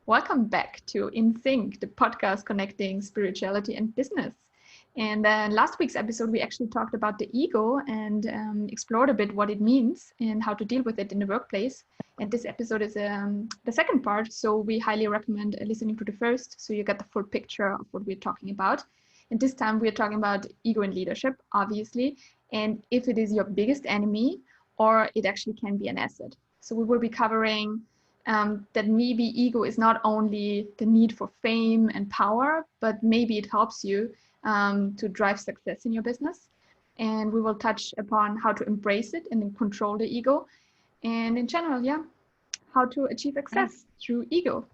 Welcome back to In Sync, the podcast connecting spirituality and business. And last week's episode, we actually talked about the ego and explored a bit what it means and how to deal with it in the workplace. And this episode is the second part, so we highly recommend listening to the first so you get the full picture of what we're talking about. And this time we're talking about ego in leadership, obviously, and if it is your biggest enemy or it actually can be an asset. So we will be covering that maybe ego is not only the need for fame and power, but maybe it helps you to drive success in your business. And we will touch upon how to embrace it and then control the ego. And in general, how to achieve success through ego.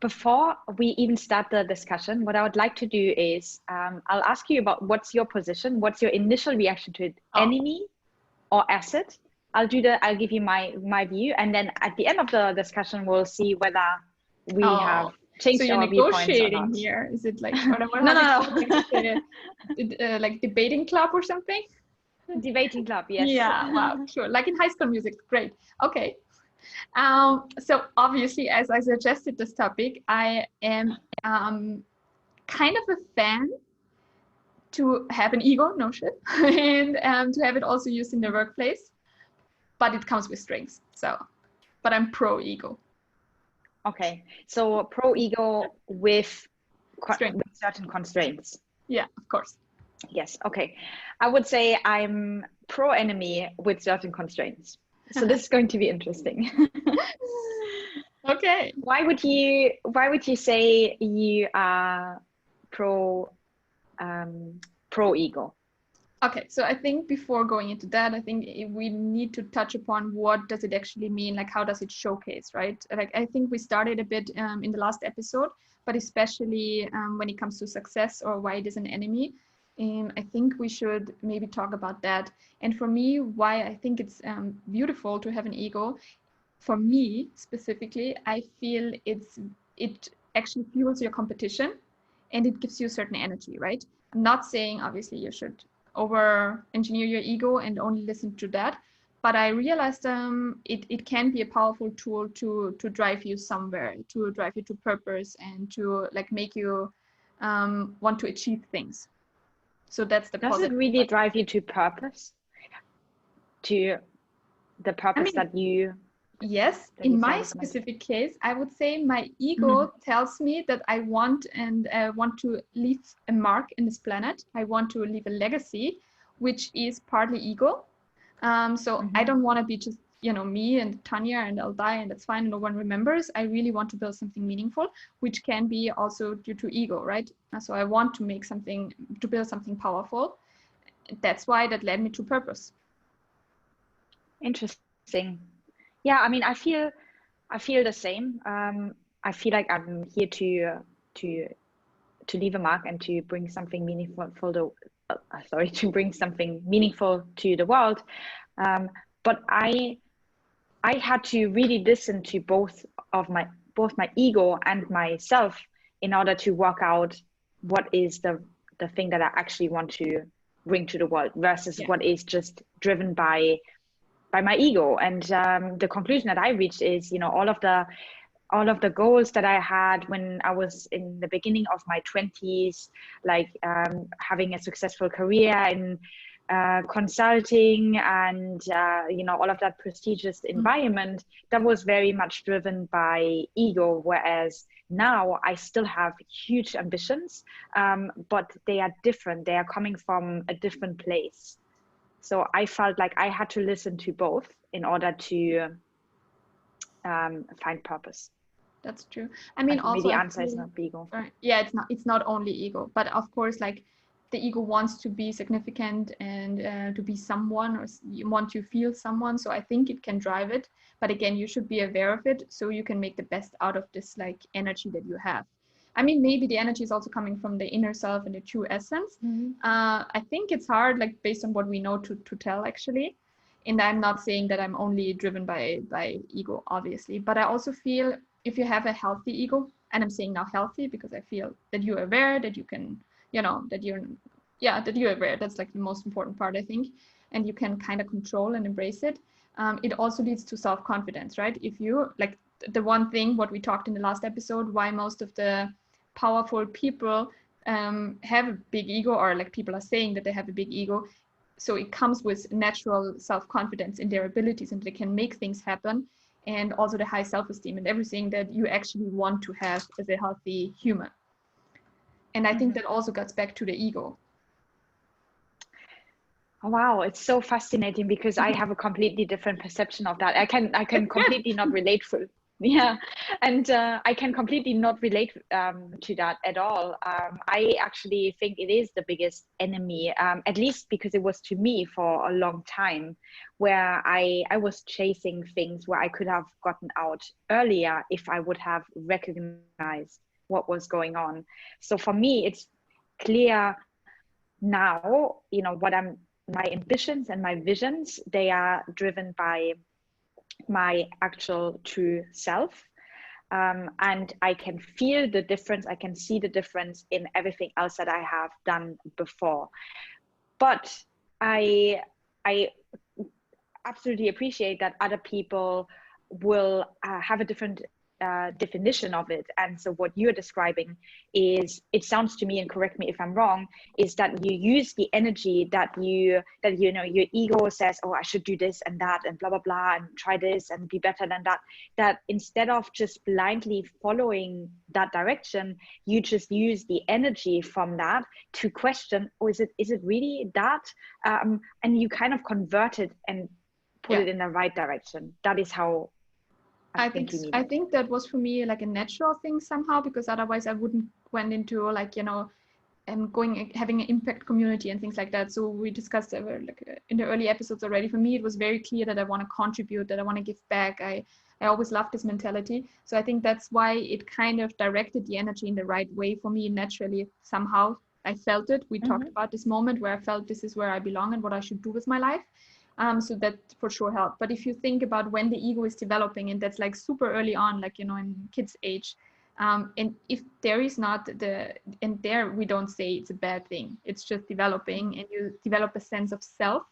Before we even start the discussion, what I would like to do is I'll ask you about what's your position, what's your initial reaction to it, enemy or asset. I'll give you my view, and then at the end of the discussion, we'll see whether we have changed our viewpoints or not. Here, is it like no. Like debating club or something? Debating club, yes. Yeah, wow, sure. Like in High School Music, great. Okay. So obviously, as I suggested this topic, I am kind of a fan to have an ego, no shit, and to have it also used in the workplace. But it comes with strings. But I'm pro ego. Okay, so pro ego with certain constraints. Yeah, of course. Yes, okay. I would say I'm pro enemy with certain constraints. So this is going to be interesting. Okay. Why would you say you are pro ego? Okay, so I think before going into that, I think we need to touch upon what does it actually mean, like how does it showcase, right? Like I think we started a bit in the last episode, but especially when it comes to success or why it is an enemy, I think we should maybe talk about that. And for me, why I think it's beautiful to have an ego, for me specifically, I feel it actually fuels your competition and it gives you a certain energy, right? I'm not saying obviously you should over-engineer your ego and only listen to that. But I realized it can be a powerful tool to drive you somewhere, to drive you to purpose and to like make you want to achieve things. So that's the Does it really drive you to purpose? To the purpose that you... Yes, in my specific case, I would say my ego tells me that I want to leave a mark in this planet. I want to leave a legacy, which is partly ego. So I don't want to be just, me and Tanya and I'll die and that's fine. No one remembers. I really want to build something meaningful, which can be also due to ego, right? So I want to build something powerful. That's why that led me to purpose. Interesting. Yeah, I mean, I feel the same. I feel like I'm here to leave a mark and to bring something meaningful to bring something meaningful to the world. But I had to really listen to both my ego and myself in order to work out what is the thing that I actually want to bring to the world versus what is just driven by my ego. And the conclusion that I reached is, all of the goals that I had when I was in the beginning of my 20s, like having a successful career in consulting and all of that prestigious environment, that was very much driven by ego. Whereas now I still have huge ambitions, but they are different. They are coming from a different place. So I felt like I had to listen to both in order to find purpose. That's true. I mean, also the answer is not ego. Yeah, it's not only ego, but of course, like the ego wants to be significant and to be someone, or you want to feel someone. So I think it can drive it. But again, you should be aware of it so you can make the best out of this like energy that you have. I mean, maybe the energy is also coming from the inner self and the true essence. I think it's hard, like based on what we know, to tell actually. And I'm not saying that I'm only driven by ego, obviously, but I also feel if you have a healthy ego, and I'm saying now healthy because I feel that you're aware, that you can, that you're aware. That's like the most important part, I think. And you can kind of control and embrace it. It also leads to self-confidence, right? If you like, the one thing what we talked in the last episode, why most of the powerful people have a big ego, or like people are saying that they have a big ego. So it comes with natural self-confidence in their abilities, and they can make things happen, and also the high self-esteem and everything that you actually want to have as a healthy human. And I think that also gets back to the ego. Wow, it's so fascinating because I have a completely different perception of that. I can completely not relate for, yeah, and I can completely not relate to that at all. I actually think it is the biggest enemy, at least because it was to me for a long time, where I was chasing things where I could have gotten out earlier if I would have recognized what was going on. So for me, it's clear now, you know, my ambitions and my visions, they are driven by my actual true self. And I can feel the difference. I can see the difference in everything else that I have done before. But I absolutely appreciate that other people will have a different definition of it. And so what you're describing is, it sounds to me, and correct me if I'm wrong, is that you use the energy that you know, your ego says, oh, I should do this and that and blah blah blah and try this and be better than that, that instead of just blindly following that direction, you just use the energy from that to question, oh, is it really that, and you kind of convert it and put it in the right direction. That is how I think you mean I it. think that was for me like a natural thing somehow, because otherwise I wouldn't went into like, you know, and having an impact community and things like that. So we discussed in the early episodes already. For me, it was very clear that I want to contribute, that I want to give back. I always loved this mentality. So I think that's why it kind of directed the energy in the right way for me naturally. Somehow I felt it. We talked about this moment where I felt this is where I belong and what I should do with my life. So that for sure helped. But if you think about when the ego is developing, and that's like super early on, like, you know, in kids' age, and if there is not and there we don't say it's a bad thing, it's just developing, and you develop a sense of self,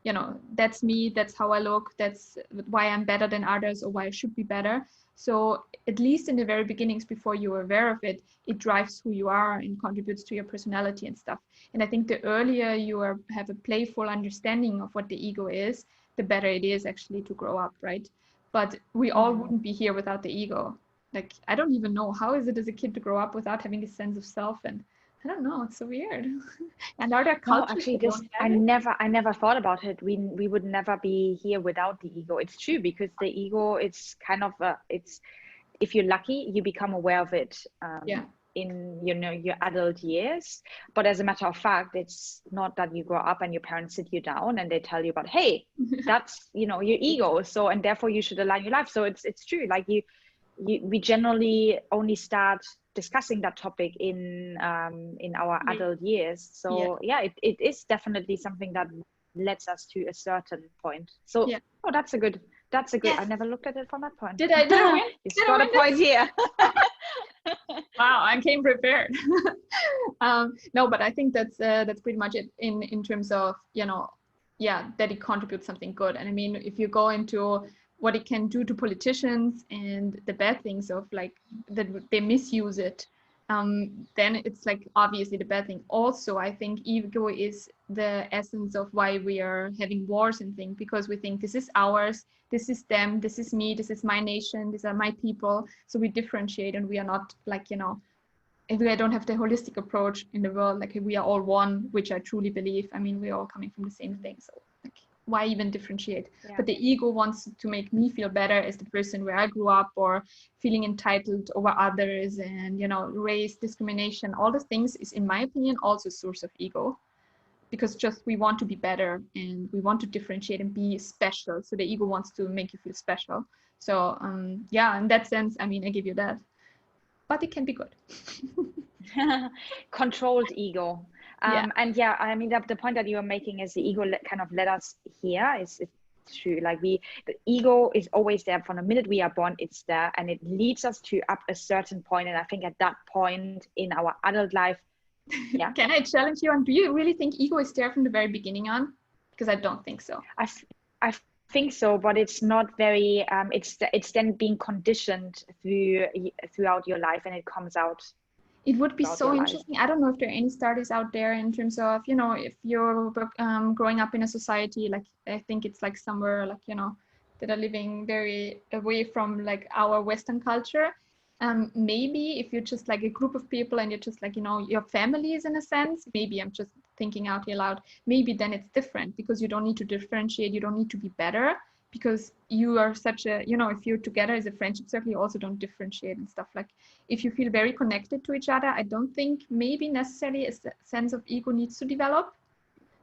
you know, that's me, that's how I look, that's why I'm better than others, or why I should be better. So at least in the very beginnings, before you're aware of it, it drives who you are and contributes to your personality and stuff. And I think the earlier you have a playful understanding of what the ego is, the better it is actually to grow up, right? But we all wouldn't be here without the ego. Like, I don't even know, how is it as a kid to grow up without having a sense of self? And I don't know, it's so weird. And are there No, cultures actually, that this don't have it? I never thought about it. We would never be here without the ego. It's true, because the ego, it's kind of it's, if you're lucky, you become aware of it Yeah. in, you know, your adult years. But as a matter of fact, it's not that you grow up and your parents sit you down and they tell you about, hey, that's, you know, your ego. So, and therefore you should align your life. So it's true. Like we generally only start discussing that topic in our adult years. So yeah, it is definitely something that lets us to a certain point. So Yeah. oh, that's a good Yes. I never looked at it from that point. Did I win? You Did I got a win point here. Wow, I came prepared. No, but I think that's pretty much it in terms of, you know, yeah, that it contributes something good. And I mean, if you go into what it can do to politicians and the bad things of like that they misuse it, then it's like obviously the bad thing. Also, I think ego is the essence of why we are having wars and things, because we think this is ours, this is them, this is me, this is my nation, these are my people. So we differentiate, and we are not like, you know, if we don't have the holistic approach in the world, like we are all one, which I truly believe. I mean, we're all coming from the same thing. So like, why even differentiate? Yeah. But the ego wants to make me feel better as the person where I grew up, or feeling entitled over others, and, you know, race, discrimination, all the things is, in my opinion, also a source of ego, because just we want to be better and we want to differentiate and be special. So the ego wants to make you feel special. So yeah, in that sense, I mean, I give you that, but it can be good. Controlled ego. And yeah, I mean, the point that you are making is the ego kind of led us here is true. Like the ego is always there from the minute we are born. It's there, and it leads us to up a certain point. And I think at that point in our adult life, yeah. Can I challenge you on, do you really think ego is there from the very beginning on? Because I don't think so. I think so, but it's not very. It's then being conditioned throughout your life, and it comes out It would be throughout so your life. interesting. I don't know if there are any studies out there in terms of, you know, if you're growing up in a society, like I think it's like somewhere like, you know, that are living very away from like our Western culture. Maybe if you're just like a group of people and you're just like, you know, your families in a sense, maybe I'm just thinking out here loud, maybe then it's different because you don't need to differentiate, you don't need to be better because you are such a, you know, if you're together as a friendship circle, you also don't differentiate and stuff. Like if you feel very connected to each other, I don't think maybe necessarily a sense of ego needs to develop,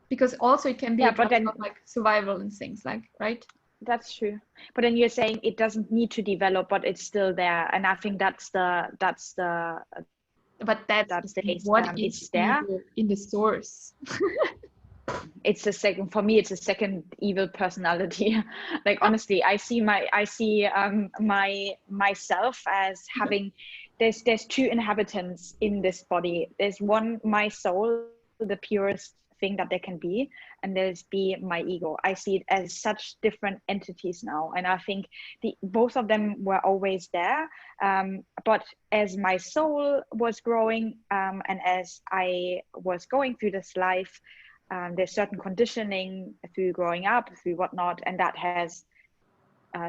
because also it can be a But drive then of like survival and things like, right? that's true. But then you're saying it doesn't need to develop, but it's still there, and I think that's the But that's the thing. case. What is It's there. ego in the source? It's a second, for me it's a second evil personality. Like honestly, I see myself as having, there's two inhabitants in this body. There's one, my soul, the purest thing that there can be, and there's my ego. I see it as such different entities now, and I think both of them were always there, but as my soul was growing, and as I was going through this life, there's certain conditioning through growing up, through whatnot, and that has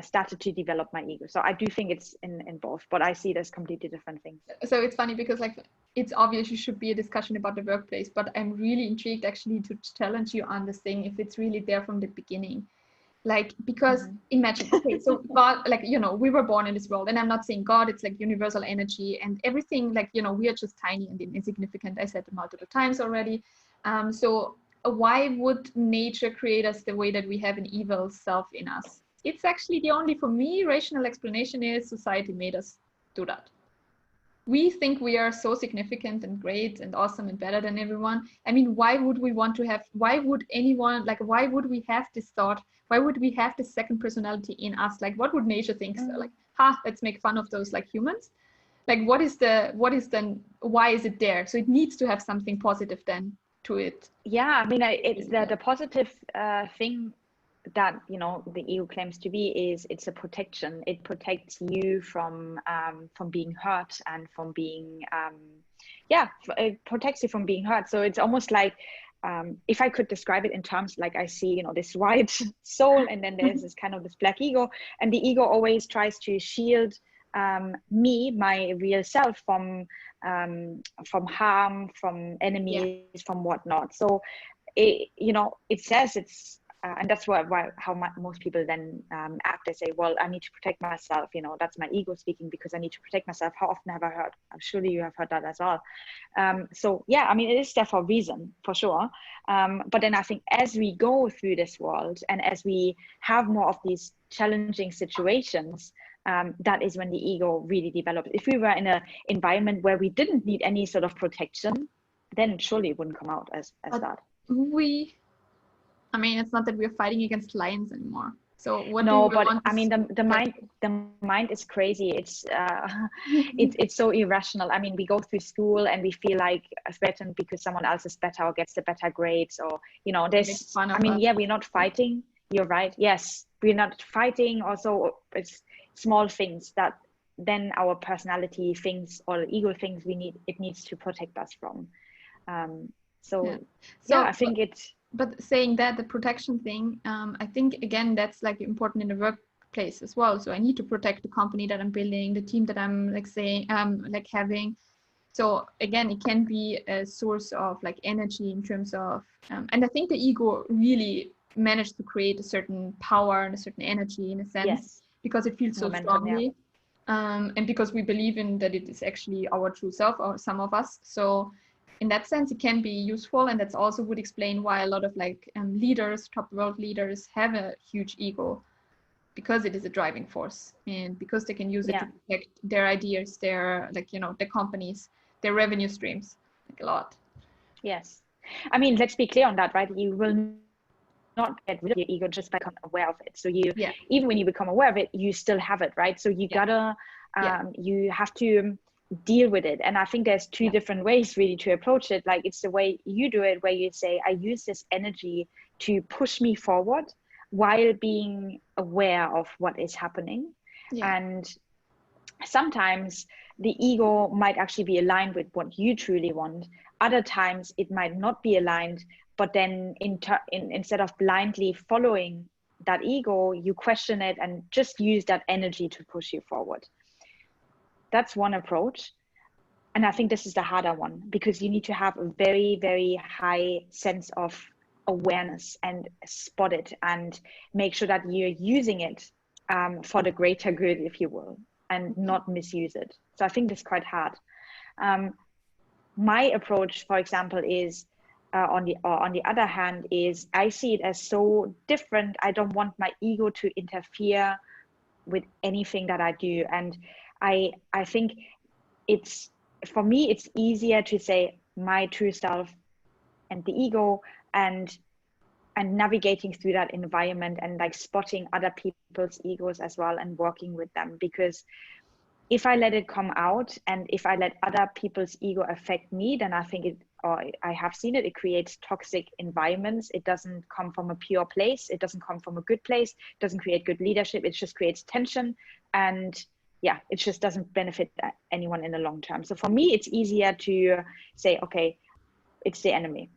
started to develop my ego. So I do think it's in both, but I see it as completely different things. So it's funny because like it's obvious you should be a discussion about the workplace, but I'm really intrigued actually to challenge you on this thing if it's really there from the beginning. Like, because imagine, okay, so God, like, you know, we were born in this world, and I'm not saying God, it's like universal energy and everything, like, you know, we are just tiny and insignificant. I said it multiple times already. So why would nature create us the way that we have an evil self in us? It's actually the only, for me, rational explanation is society made us do that. We think we are so significant and great and awesome and better than everyone. I mean, why would we want to have, why would anyone, like, why would we have this thought? Why would we have this second personality in us? Like, what would nature think? Like, let's make fun of those like humans. Like, what is then, why is it there? So it needs to have something positive then to it. Yeah, I mean, it's the positive thing that, you know, the ego claims to be is it's a protection. It protects you from being hurt and from being it protects you from being hurt. So it's almost like, if I could describe it in terms, like I see, you know, this white soul, and then there's this kind of this black ego, and the ego always tries to shield me, my real self, from harm, from enemies, from whatnot. So it, you know, it says it's and that's how most people then act. They say, well, I need to protect myself, you know, that's my ego speaking, because I need to protect myself. How often have I heard? Surely you have heard that as well. So yeah, I mean, it is there for a reason, for sure. But then I think as we go through this world, and as we have more of these challenging situations, that is when the ego really develops. If we were in an environment where we didn't need any sort of protection, then surely it wouldn't come out as that. I mean, it's not that we're fighting against lions anymore. So what no, do you but want I mean, the mind is crazy. It's it's so irrational. I mean, we go through school and we feel like threatened because someone else is better or gets the better grades, or, you know, there's, I mean, yeah, we're not fighting. You're right. Yes, we're not fighting. Also, it's small things that then our personality thinks, or ego thinks it needs to protect us from. So I think it's. But saying that, the protection thing, I think, again, that's like important in the workplace as well. So I need to protect the company that I'm building, the team that I'm like saying, like having. So again, it can be a source of like energy in terms of, and I think the ego really managed to create a certain power and a certain energy in a sense, because it feels so strongly. And because we believe in that it is actually our true self, or some of us. So in that sense, it can be useful, and that's also would explain why a lot of like leaders, top world leaders, have a huge ego, because it is a driving force, and because they can use it to protect their ideas, their, like, you know, their companies, their revenue streams, like a lot. Yes, I mean, let's be clear on that, right? You will not get rid of your ego just by becoming aware of it. So even when you become aware of it, you still have it, right? So you gotta you have to deal with it. And I think there's two different ways really to approach it. Like, it's the way you do it, where you say, I use this energy to push me forward. while being aware of what is happening. Yeah. And sometimes the ego might actually be aligned with what you truly want. Other times it might not be aligned, but then instead of blindly following that ego, you question it and just use that energy to push you forward. That's one approach. And I think this is the harder one, because you need to have a very, very high sense of awareness and spot it and make sure that you're using it for the greater good, if you will, and not misuse it. So I think this is quite hard. My approach, for example, is on the other hand, is I see it as so different. I don't want my ego to interfere with anything that I do. And I think it's, for me, it's easier to say my true self and the ego, and navigating through that environment and like spotting other people's egos as well and working with them. Because if I let it come out and if I let other people's ego affect me, then I think it, or I have seen it, it creates toxic environments. It doesn't come from a pure place. It doesn't come from a good place. It doesn't create good leadership. It just creates tension. And yeah, it just doesn't benefit anyone in the long term. So for me, it's easier to say, okay, it's the enemy.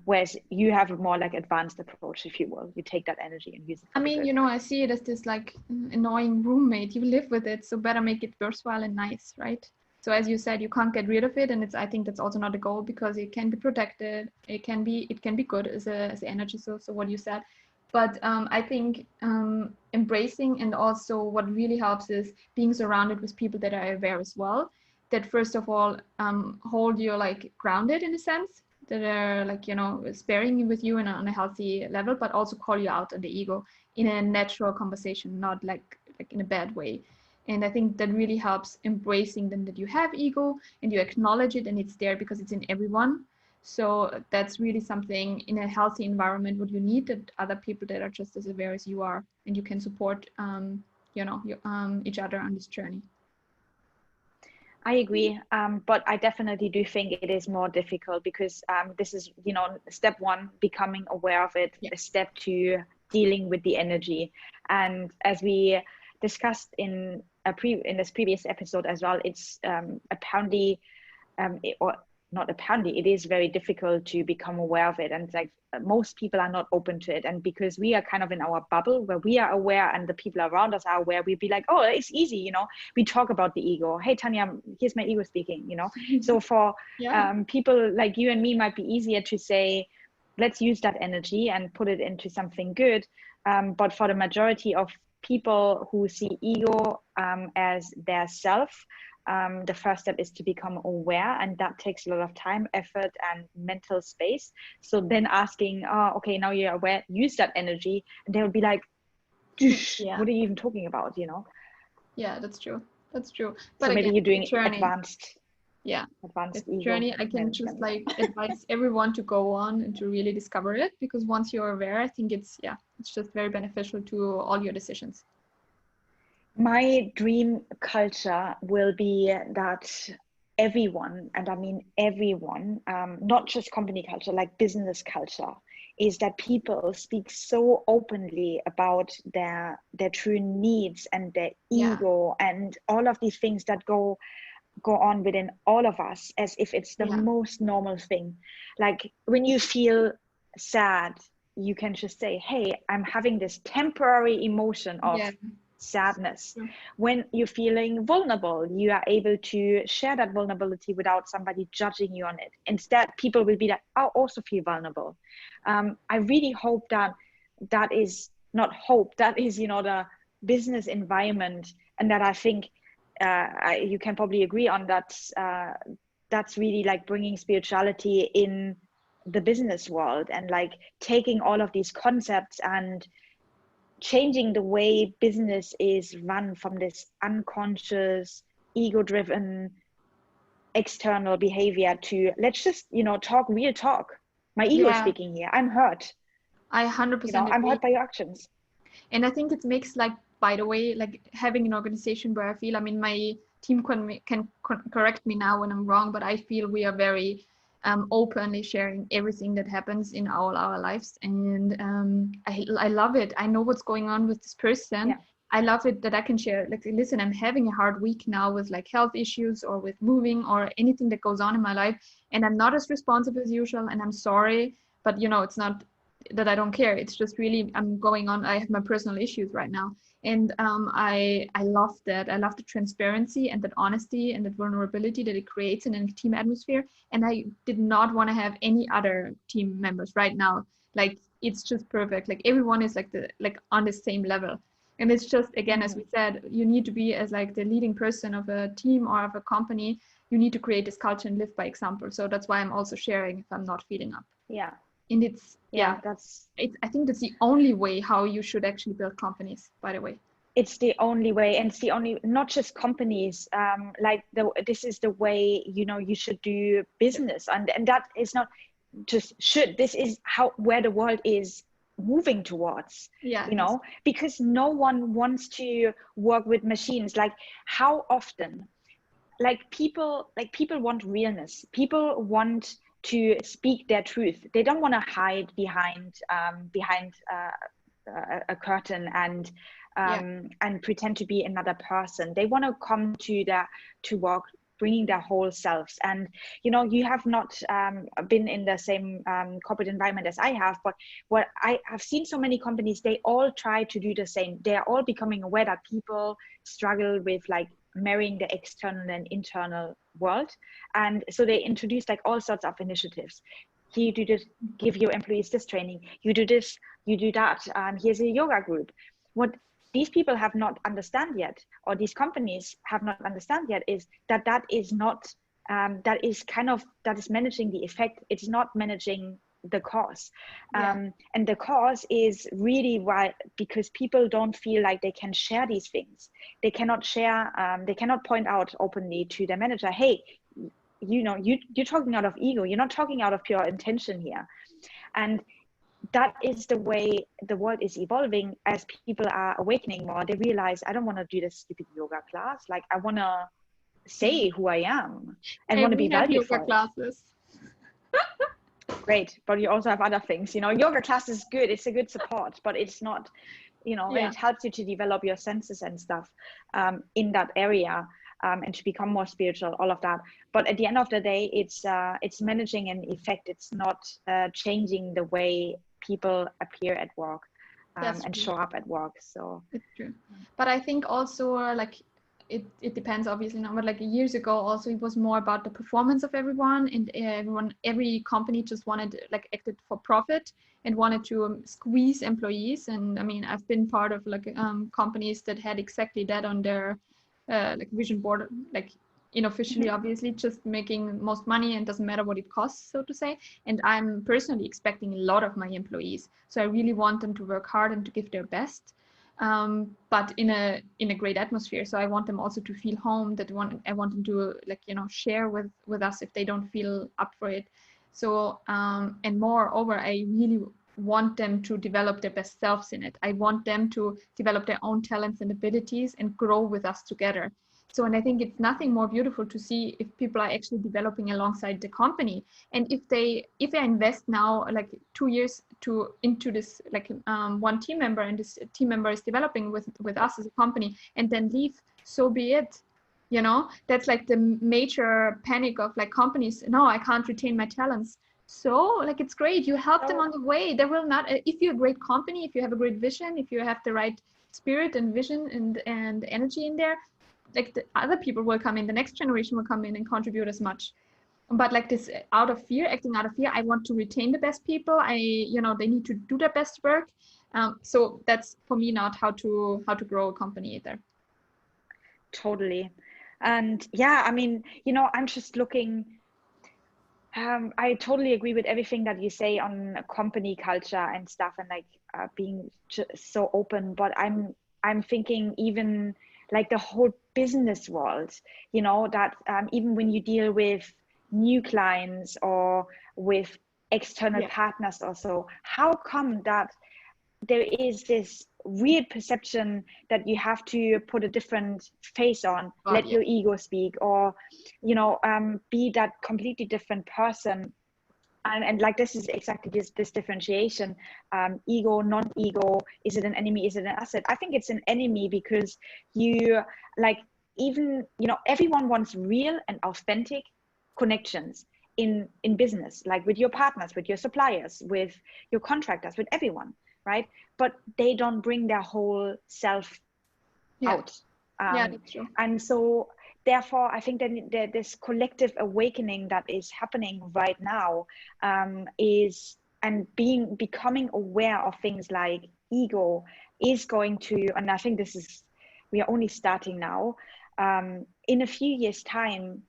Whereas you have a more like advanced approach, if you will. You take that energy and use it for I the mean, good. I see it as this like annoying roommate. You live with it, so better make it worthwhile and nice, right? So as you said, you can't get rid of it, and I think that's also not a goal, because it can be protected. It can be good as a energy source. So what you said, but I think embracing, and also what really helps is being surrounded with people that are aware as well. That first of all hold you like grounded in a sense, that are like sparing with you on a healthy level, but also call you out on the ego in a natural conversation, not like in a bad way. And I think that really helps embracing them, that you have ego and you acknowledge it, and it's there because it's in everyone. So that's really something in a healthy environment what you need, that other people that are just as aware as you are, and you can support each other on this journey. I agree, but I definitely do think it is more difficult, because this is, step one, becoming aware of it, Yeah. step two, dealing with the energy. And as we discussed in this previous episode as well, it's apparently, or not apparently, it is very difficult to become aware of it. And like most people are not open to it. And because we are kind of in our bubble where we are aware and the people around us are aware, we'd be like, oh, it's easy, we talk about the ego. Hey, Tanya, here's my ego speaking, So for people like you and me, might be easier to say, let's use that energy and put it into something good. But for the majority of people who see ego as their self, the first step is to become aware, and that takes a lot of time, effort, and mental space. So then asking, okay, now you're aware, use that energy, and they would be like, what are you even talking about, Yeah, that's true. But so again, maybe you're doing advanced ego journey. I can just like advise everyone to go on and to really discover it, because once you're aware, I think it's just very beneficial to all your decisions. My dream culture will be that everyone, and I mean everyone, not just company culture, like business culture, is that people speak so openly about their true needs and their ego and all of these things that go on within all of us, as if it's the most normal thing. Like when you feel sad, you can just say, hey, I'm having this temporary emotion of sadness. When you're feeling vulnerable, you are able to share that vulnerability without somebody judging you on it. Instead, people will be like, I also feel vulnerable. I really hope that is not hope, that is, the business environment, and that I think you can probably agree on that. That's really like bringing spirituality in the business world, and like taking all of these concepts and changing the way business is run from this unconscious, ego-driven, external behavior to, let's just, talk real talk. My ego is speaking here. I'm hurt. I 100% I'm hurt by your actions. And I think it makes, like, by the way, like having an organization where I feel, I mean, my team can correct me now when I'm wrong, but I feel we are very openly sharing everything that happens in all our lives. And I love it. I know what's going on with this person. Yeah. I love it that I can share, like, listen, I'm having a hard week now with like health issues or with moving or anything that goes on in my life. And I'm not as responsive as usual. And I'm sorry, but it's not that I don't care. It's just really, I'm going on. I have my personal issues right now. And I love that. I love the transparency and that honesty and that vulnerability that it creates in a team atmosphere. And I did not want to have any other team members right now. Like, it's just perfect. Like, everyone is like on the same level. And it's just, again, as we said, you need to be as like the leading person of a team or of a company. You need to create this culture and live by example. So that's why I'm also sharing if I'm not feeling up. Yeah. And it's, I think that's the only way how you should actually build companies, by the way. It's the only way, and it's the only, not just companies, this is the way, you should do business. And that is not just should, this is where the world is moving towards, because no one wants to work with machines. Like, how often, people want realness. People want to speak their truth. They don't want to hide behind a curtain and pretend to be another person. They want to come to work bringing their whole selves. And you have not been in the same corporate environment as I have, but what I have seen, so many companies, they all try to do the same. They are all becoming aware that people struggle with marrying the external and internal world, and so they introduce all sorts of initiatives. Here, you do this, give your employees this training, you do this, you do that, here's a yoga group. What these people have not understand yet, or these companies have not understand yet, is that is not that is managing the effect. It's not managing the cause. And the cause is really why, because people don't feel like they can share these things. They cannot share, they cannot point out openly to their manager, hey, you're talking out of ego, you're not talking out of pure intention here. And that is the way the world is evolving. As people are awakening more, they realize, I don't want to do this stupid yoga class. I want to say who I am and want to be valued for classes. Great, but you also have other things. Yoga class is good. It's a good support, but it's not, it helps you to develop your senses and stuff in that area. And to become more spiritual, all of that. But at the end of the day, it's managing an effect. It's not changing the way people appear at work and show up at work. So it's true. But I think also it depends, obviously, now, but years ago also it was more about the performance of everyone, and every company just wanted acted for profit and wanted to squeeze employees. And I mean, I've been part of companies that had exactly that on their vision board, unofficially, obviously, just making most money and doesn't matter what it costs, so to say. And I'm personally expecting a lot of my employees, so I really want them to work hard and to give their best, but in a great atmosphere. So I want them also to feel home, I want them to share with us if they don't feel up for it. So and moreover, I really want them to develop their best selves in it. I want them to develop their own talents and abilities and grow with us together. So, and I think it's nothing more beautiful to see if people are actually developing alongside the company. And if they invest now 2 years into this one team member, and this team member is developing with us as a company and then leave, so be it. That's the major panic of companies. No, I can't retain my talents. So it's great. You help them on the way. They will not, if you're a great company, if you have a great vision, if you have the right spirit and vision and energy in there, the other people will come in, the next generation will come in and contribute as much. But this acting out of fear, I want to retain the best people. They need to do their best work. So that's for me not how to grow a company either. Totally. And yeah, I mean, I'm just looking, I totally agree with everything that you say on company culture and stuff, and being so open. But I'm thinking even the whole business world, that even when you deal with new clients or with external partners or so, how come that there is this weird perception that you have to put a different face on, let your ego speak, or be that completely different person. And like, this is exactly this differentiation, ego, non-ego. Is it an enemy? Is it an asset? I think it's an enemy, because you, like, even, everyone wants real and authentic connections in business, like with your partners, with your suppliers, with your contractors, with everyone, right? But they don't bring their whole self out. That's true. And so therefore, I think that this collective awakening that is happening right now is, and becoming aware of things like ego is going to, and I think we are only starting now. In a few years' time,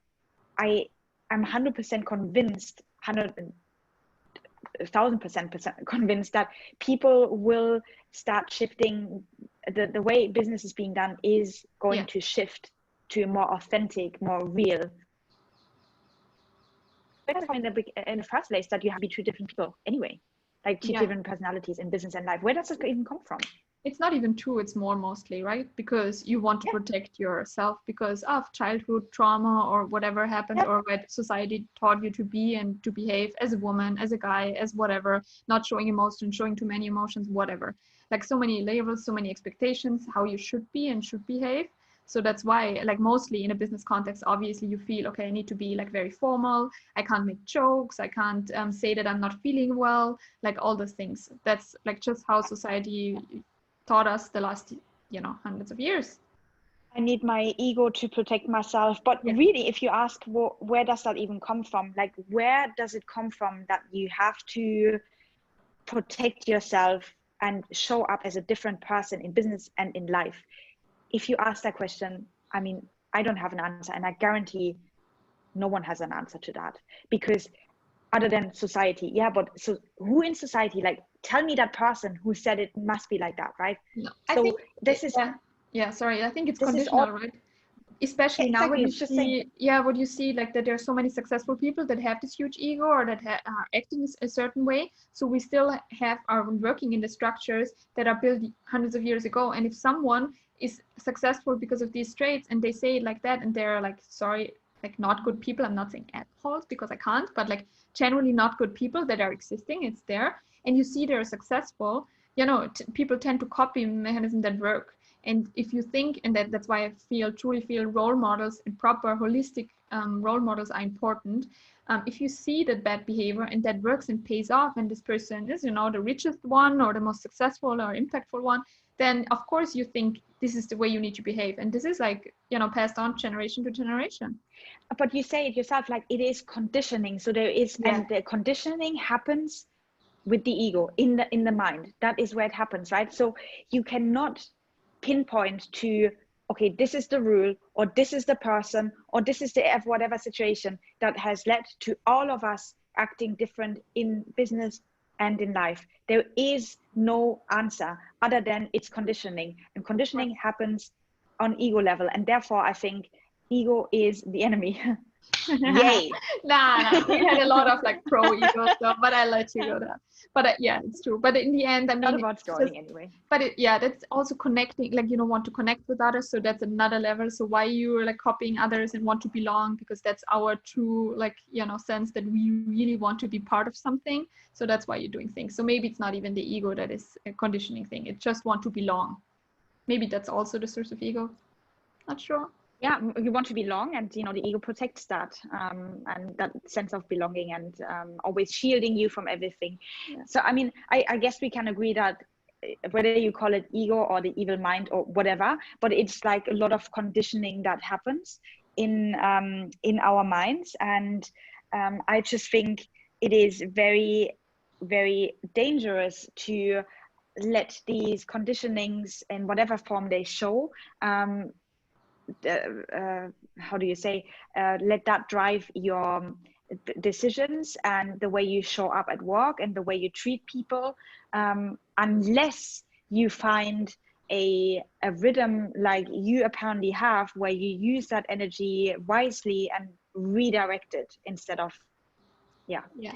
I'm 100% convinced, 1,000% convinced that people will start shifting. The way business is being done is going to shift to a more authentic, more real. In the first place, that you have to be two different people anyway, like two different personalities in business and life. Where does it even come from? It's not even true. It's more mostly, right? Because you want to protect yourself because of childhood trauma or whatever happened, or what society taught you to be and to behave as a woman, as a guy, as whatever, not showing emotion, showing too many emotions, whatever. Like, so many labels, so many expectations, how you should be and should behave. So that's why, like, mostly in a business context, obviously you feel, okay, I need to be like very formal. I can't make jokes. I can't say that I'm not feeling well, like all those things. That's like just how society taught us the last, hundreds of years. I need my ego to protect myself. But really, if you ask, where does that even come from? Like, where does it come from that you have to protect yourself and show up as a different person in business and in life? If you ask that question, I mean, I don't have an answer, and I guarantee no one has an answer to that, because other than society. But so who in society, like, tell me that person who said it must be like that, right? No, I think this is sorry, I think it's conditional, right? Especially now when you see what you see, like, that there are so many successful people that have this huge ego, or that are acting a certain way. So we still are working in the structures that are built hundreds of years ago. And if someone is successful because of these traits and they say it like that, and they're like, sorry, like, not good people, I'm not saying assholes because I can't, but like generally not good people that are existing, it's there, and you see they're successful, people tend to copy mechanisms that work. And if you think, and that's why I truly feel role models and proper holistic role models are important. If you see that bad behavior and that works and pays off, and this person is, the richest one or the most successful or impactful one, then of course you think this is the way you need to behave. And this is like, passed on generation to generation. But you say it yourself, like, it is conditioning. So there is, and the conditioning happens with the ego in the mind. That is where it happens, right? So you cannot pinpoint to, okay, this is the rule, or this is the person, or this is the whatever situation that has led to all of us acting different in business and in life. There is no answer other than it's conditioning, and conditioning happens on ego level. And therefore, I think ego is the enemy. Yay. Nah, we had a lot of like pro ego stuff, but I let you go there. But it's true. But in the end, I mean, not about joining anyway. But that's also connecting, like, want to connect with others. So that's another level. So why you're like copying others and want to belong, because that's our true, like, sense that we really want to be part of something. So that's why you're doing things. So maybe it's not even the ego that is a conditioning thing. It just want to belong. Maybe that's also the source of ego. Not sure. Yeah, you want to belong, and the ego protects that, and that sense of belonging, and always shielding you from everything. So I mean, I guess we can agree that whether you call it ego or the evil mind or whatever, but it's like a lot of conditioning that happens in our minds. And I just think it is very, very dangerous to let these conditionings, in whatever form they show, how do you say, let that drive your decisions and the way you show up at work and the way you treat people, unless you find a rhythm like you apparently have, where you use that energy wisely and redirect it instead of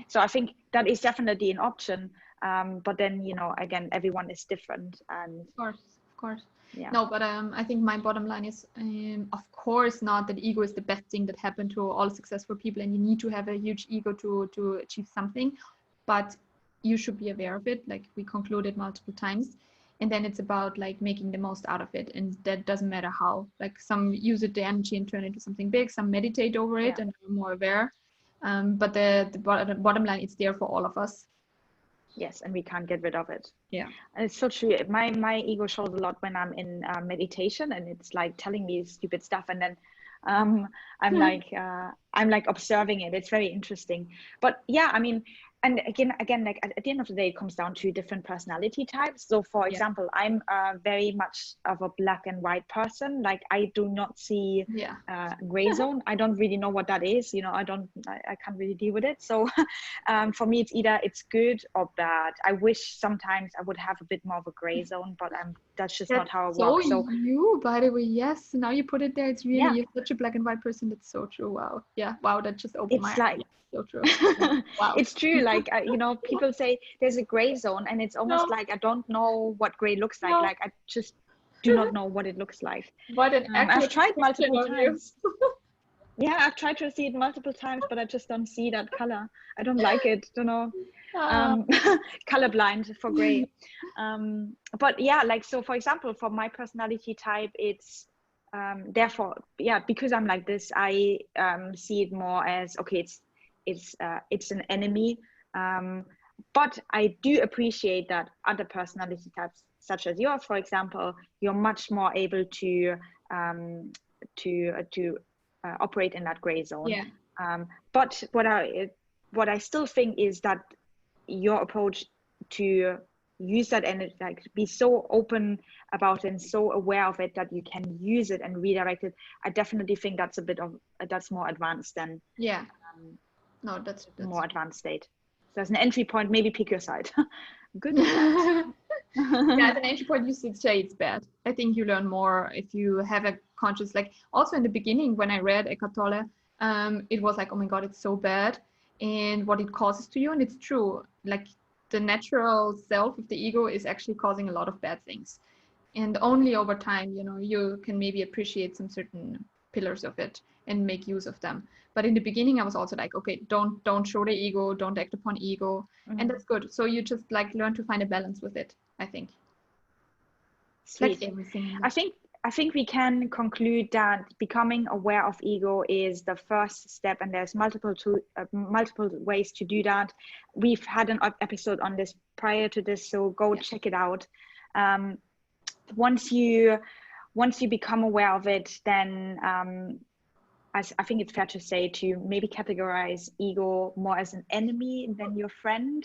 so I think that is definitely an option, But then, you know, again, everyone is different, and Of course. yeah. No, but I think my bottom line is, of course, not that ego is the best thing that happened to all successful people, and you need to have a huge ego to achieve something, but you should be aware of it, like we concluded multiple times, and then it's about like making the most out of it, and that doesn't matter how. Like some use it the energy and turn it into something big, some meditate over it and are more aware. But the bottom line, it's there for all of us. Yes, and we can't get rid of it. Yeah. And it's so true. My ego shows a lot when I'm in meditation, and it's like telling me stupid stuff, and then I'm like observing it. It's very interesting. But yeah, I mean, and again, like at the end of the day, it comes down to different personality types. So for example, I'm very much of a black and white person. Like I do not see gray zone. I don't really know what that is. You know, I can't really deal with it. So for me, it's good or bad. I wish sometimes I would have a bit more of a gray zone, but that's just not how I work. So you, by the way, yes. Now you put it there. It's really you're such a black and white person. That's so true. Wow. Yeah. Wow. That just opened my eyes. So true. Wow. It's true. Like you know, people say there's a gray zone, and it's almost like I don't know what gray looks like. Like I just do not know what it looks like. What an I've tried multiple times. Yeah, I've tried to see it multiple times, but I just don't see that color. I don't like it. Don't know. Colorblind for gray. But yeah, like so. For example, for my personality type, it's therefore because I'm like this, I see it more as okay. It's an enemy. But I do appreciate that other personality types, such as yours, for example, you're much more able to operate in that gray zone. But what I still think is that your approach to use that energy, like be so open about it and so aware of it that you can use it and redirect it, I definitely think that's that's more advanced than no, that's more advanced state. So as an entry point, maybe pick your side. Good. As an entry point, you should say it's bad. I think you learn more if you have a conscious, like also in the beginning when I read Eckhart Tolle, it was like, oh my God, it's so bad, and what it causes to you. And it's true, like the natural self of the ego is actually causing a lot of bad things. And only over time, you know, you can maybe appreciate some certain pillars of it and make use of them. But in the beginning, I was also like, okay, don't show the ego, don't act upon ego. And that's good. So you just like learn to find a balance with it, I think. Sweet. I think we can conclude that becoming aware of ego is the first step, and there's multiple ways to do that. We've had an episode on this prior to this, so go check it out. Once you become aware of it, then I think it's fair to say to maybe categorize ego more as an enemy than your friend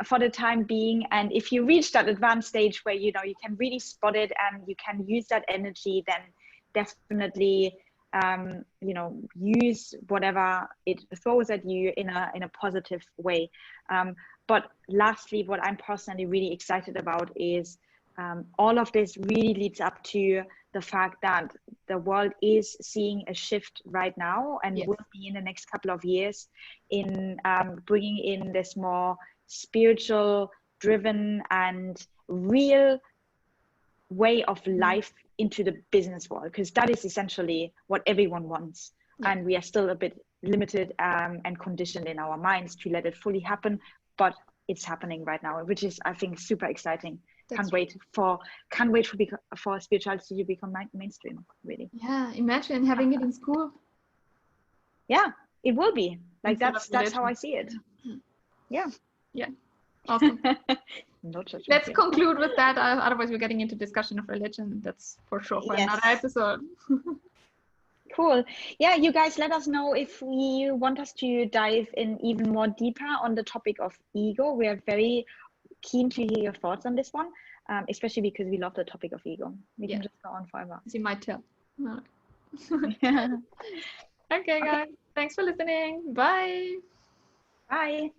for the time being. And if you reach that advanced stage where you know you can really spot it and you can use that energy, then definitely you know, use whatever it throws at you in a positive way. But lastly, what I'm personally really excited about is all of this really leads up to the fact that the world is seeing a shift right now and will be in the next couple of years in bringing in this more spiritual driven and real way of life into the business world, because that is essentially what everyone wants. And we are still a bit limited and conditioned in our minds to let it fully happen, but it's happening right now, which is, I think, super exciting. Can't wait for spirituality to become mainstream, really. Yeah, imagine having it in school. Yeah, it will be. Like that's how I see it. Yeah. Awesome. No judgment. Let's conclude with that. Otherwise, we're getting into discussion of religion. That's for sure for another episode. Cool. Yeah, you guys let us know if you want us to dive in even more deeper on the topic of ego. We are very keen to hear your thoughts on this one, especially because we love the topic of ego. We can just go on forever. As you might tell. Okay, guys. Thanks for listening. Bye. Bye.